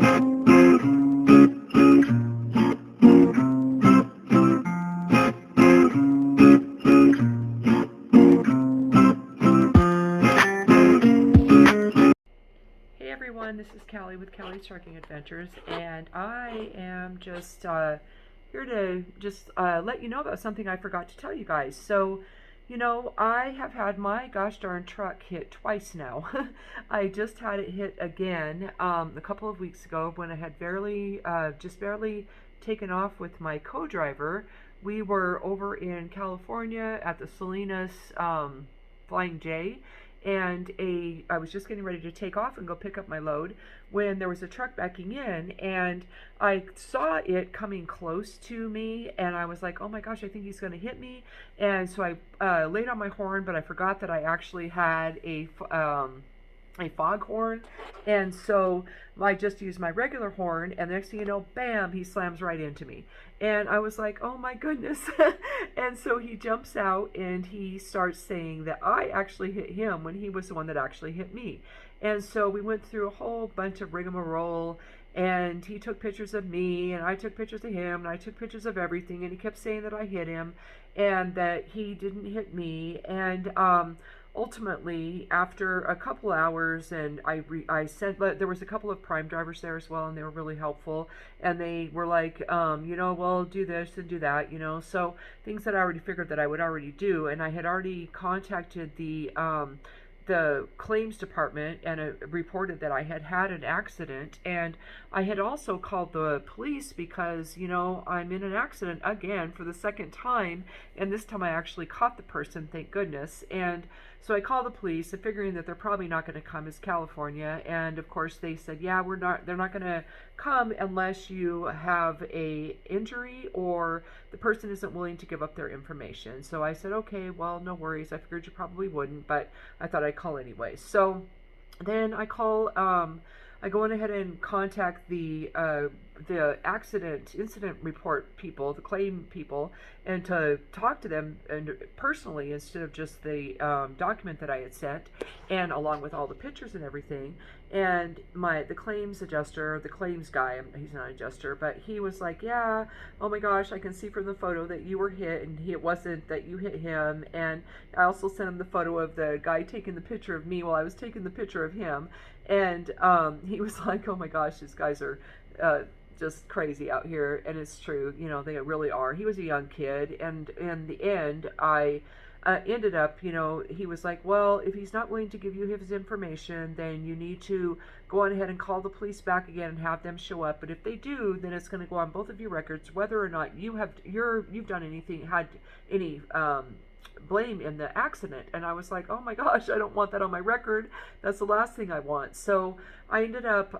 Hey everyone, this is Callie with Callie's Trucking Adventures, and I am just here to just let you know about something I forgot to tell you guys. So, I have had my gosh darn truck hit twice now. I just had it hit again a couple of weeks ago when I had just barely taken off with my co-driver. We were over in California at the Salinas Flying J, and I was just getting ready to take off and go pick up my load when there was a truck backing in, and I saw it coming close to me, and I was like, oh my gosh, I think he's going to hit me. And so I laid on my horn, but I forgot that I actually had a foghorn, and so I just used my regular horn, and the next thing you know, bam, he slams right into me. And I was like, oh my goodness. And so he jumps out and he starts saying that I actually hit him when he was the one that actually hit me. And so we went through a whole bunch of rigmarole, and he took pictures of me, and I took pictures of him, and I took pictures of everything, and he kept saying that I hit him and that he didn't hit me. And ultimately, after a couple hours, and I sent, there was a couple of Prime drivers there as well, and they were really helpful, and they were like, well, do this and do that, so things that I already figured that I would already do. And I had already contacted the claims department and reported that I had had an accident, and I had also called the police because I'm in an accident again for the second time, and this time I actually caught the person, thank goodness. And so I called the police, figuring that they're probably not going to come, as California, and of course they said, yeah, they're not going to come unless you have a injury or the person isn't willing to give up their information. So I said, okay, well, no worries. I figured you probably wouldn't, but I thought I'd call anyway. So then I go on ahead and contact the incident report people, the claim people, and to talk to them and personally instead of just the document that I had sent, and along with all the pictures and everything. And the claims adjuster, the claims guy, he's not an adjuster, but he was like, yeah, oh my gosh, I can see from the photo that you were hit, and it wasn't that you hit him. And I also sent him the photo of the guy taking the picture of me while I was taking the picture of him. And he was like, oh my gosh, these guys are just crazy out here. And it's true, they really are. He was a young kid, and in the end, I ended up, he was like, well, if he's not willing to give you his information, then you need to go on ahead and call the police back again and have them show up. But if they do, then it's going to go on both of your records, whether or not you've done anything, had any blame in the accident. And I was like, oh my gosh, I don't want that on my record. That's the last thing I want. So I ended up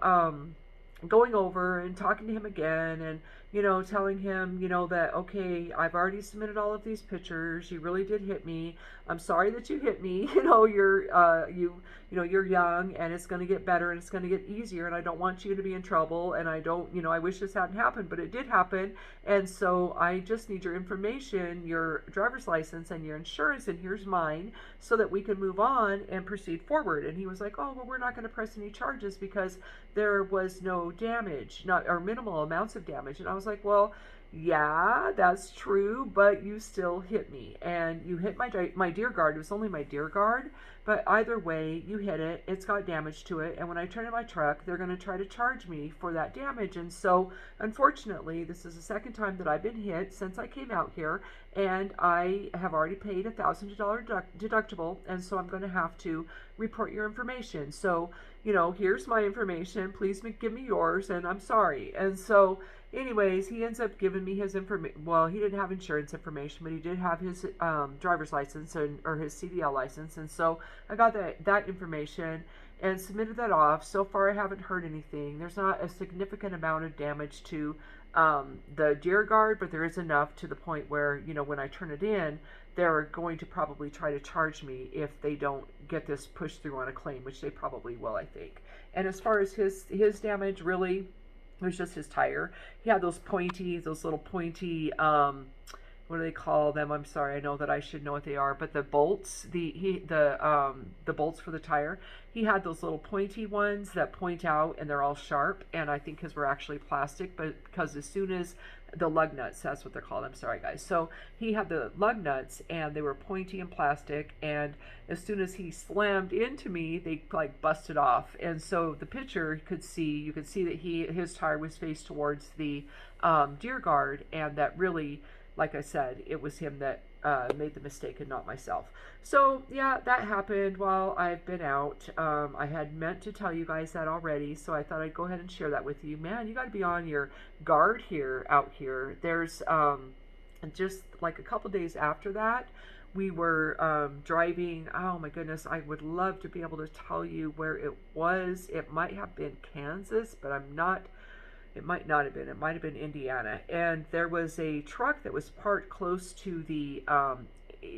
going over and talking to him again, and telling him that, okay, I've already submitted all of these pictures, you really did hit me, I'm sorry that you hit me, you're young, and it's going to get better, and it's going to get easier, and I don't want you to be in trouble, and I don't, I wish this hadn't happened, but it did happen. And so I just need your information, your driver's license and your insurance, and here's mine, so that we can move on and proceed forward. And he was like, oh, well, we're not going to press any charges because there was no damage, or minimal amounts of damage. And I was like, well, yeah, that's true, but you still hit me, and you hit my deer guard. It was only my deer guard, but either way, you hit it. It's got damage to it, and when I turn in my truck, they're going to try to charge me for that damage. And so, unfortunately, this is the second time that I've been hit since I came out here, and I have already paid $1,000 deductible, and so I'm going to have to report your information. So, here's my information. Please give me yours, and I'm sorry. And so, anyways, he ends up giving me his information. Well, he didn't have insurance information, but he did have his driver's license or his CDL license. And so I got that information and submitted that off. So far, I haven't heard anything. There's not a significant amount of damage to the deer guard, but there is enough to the point where, when I turn it in, they're going to probably try to charge me if they don't get this pushed through on a claim, which they probably will, I think. And as far as his damage, really, it was just his tire. He had those little pointy what do they call them? I'm sorry, I know that I should know what they are, but the bolts, the bolts for the tire, he had those little pointy ones that point out and they're all sharp, and I think because we're actually plastic, but because as soon as the lug nuts, that's what they're called. I'm sorry, guys. So he had the lug nuts and they were pointy and plastic, and as soon as he slammed into me, they like busted off. And so the picture you could see that his tire was faced towards the deer guard, and that really, like I said, it was him that made the mistake and not myself. So yeah, that happened while I've been out. I had meant to tell you guys that already, so I thought I'd go ahead and share that with you. Man, you got to be on your guard out here. There's just like a couple days after that, we were driving. Oh my goodness, I would love to be able to tell you where it was. It might have been Kansas, but I'm not. It might not have been. It might have been Indiana. And there was a truck that was parked close to the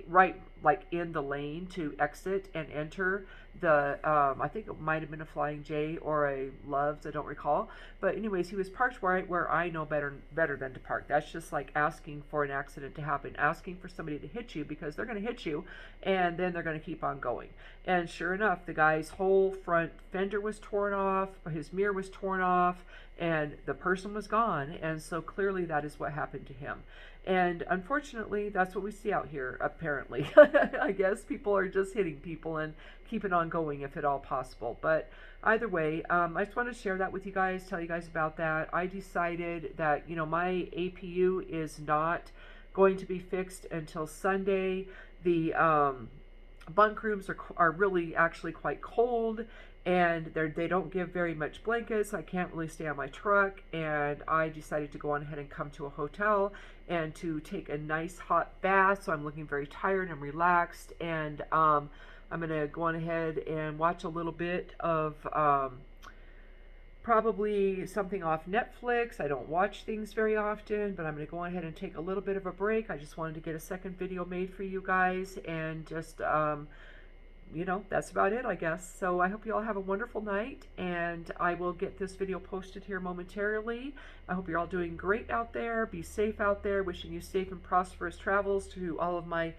right, like in the lane to exit and enter the. I think it might have been a Flying J or a Love's. I don't recall. But anyways, he was parked right where I know better than to park. That's just like asking for an accident to happen, asking for somebody to hit you, because they're going to hit you, and then they're going to keep on going. And sure enough, the guy's whole front fender was torn off, his mirror was torn off, and the person was gone. And so clearly that is what happened to him. And unfortunately, that's what we see out here, apparently. I guess people are just hitting people and keeping on going if at all possible. But either way, I just want to share that with you guys, tell you guys about that. I decided that, my APU is not going to be fixed until Sunday. The bunk rooms are really actually quite cold, and they don't give very much blankets. I can't really stay on my truck, and I decided to go on ahead and come to a hotel and to take a nice hot bath. So I'm looking very tired and relaxed, and I'm going to go on ahead and watch a little bit of probably something off Netflix. I don't watch things very often, but I'm going to go ahead and take a little bit of a break. I just wanted to get a second video made for you guys, and just that's about it, I guess. So I hope you all have a wonderful night, and I will get this video posted here momentarily. I hope you're all doing great out there. Be safe out there. Wishing you safe and prosperous travels to all of my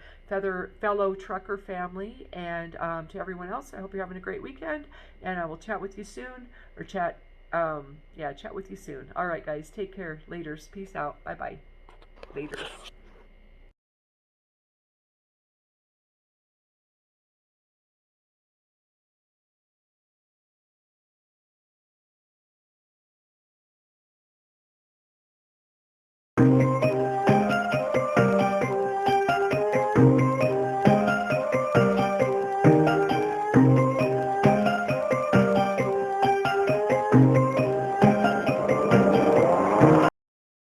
fellow trucker family, and to everyone else, I hope you're having a great weekend, and I will chat with you soon, or chat with you soon. All right, guys, take care. Laters. Peace out. Bye-bye. Laters.